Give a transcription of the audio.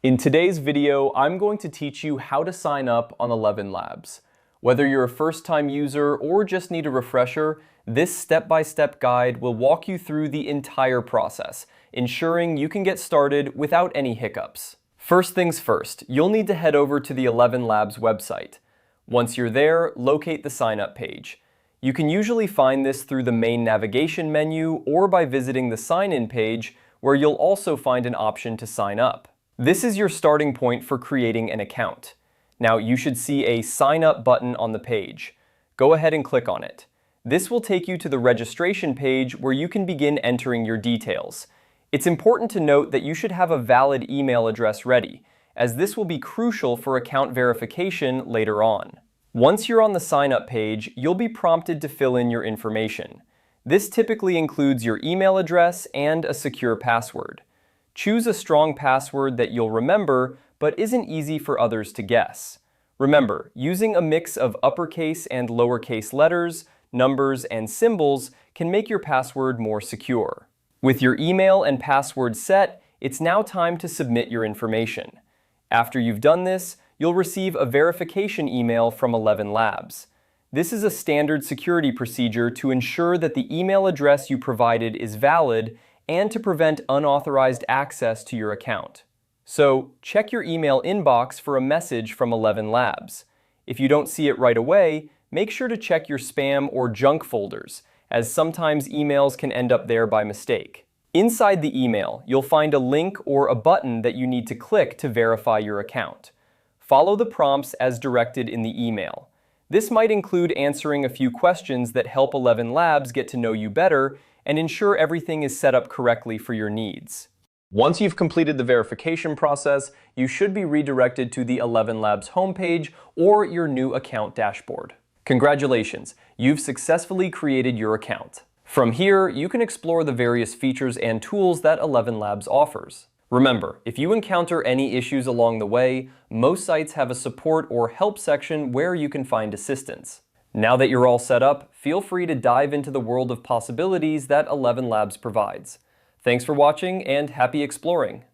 In today's video, I'm going to teach you how to sign up on ElevenLabs. Whether you're a first-time user or just need a refresher, this step-by-step guide will walk you through the entire process, ensuring you can get started without any hiccups. First things first, you'll need to head over to the ElevenLabs website. Once you're there, locate the sign-up page. You can usually find this through the main navigation menu or by visiting the sign-in page, where you'll also find an option to sign up. This is your starting point for creating an account. Now you should see a Sign Up button on the page. Go ahead and click on it. This will take you to the registration page where you can begin entering your details. It's important to note that you should have a valid email address ready, as this will be crucial for account verification later on. Once you're on the Sign Up page, you'll be prompted to fill in your information. This typically includes your email address and a secure password. Choose a strong password that you'll remember, but isn't easy for others to guess. Remember, using a mix of uppercase and lowercase letters, numbers, and symbols can make your password more secure. With your email and password set, it's now time to submit your information. After you've done this, you'll receive a verification email from ElevenLabs. This is a standard security procedure to ensure that the email address you provided is valid and to prevent unauthorized access to your account. So, check your email inbox for a message from ElevenLabs. If you don't see it right away, make sure to check your spam or junk folders, as sometimes emails can end up there by mistake. Inside the email, you'll find a link or a button that you need to click to verify your account. Follow the prompts as directed in the email. This might include answering a few questions that help ElevenLabs get to know you better and ensure everything is set up correctly for your needs. Once you've completed the verification process, you should be redirected to the ElevenLabs homepage or your new account dashboard. Congratulations, you've successfully created your account. From here, you can explore the various features and tools that ElevenLabs offers. Remember, if you encounter any issues along the way, most sites have a support or help section where you can find assistance. Now that you're all set up, feel free to dive into the world of possibilities that ElevenLabs provides. Thanks for watching and happy exploring!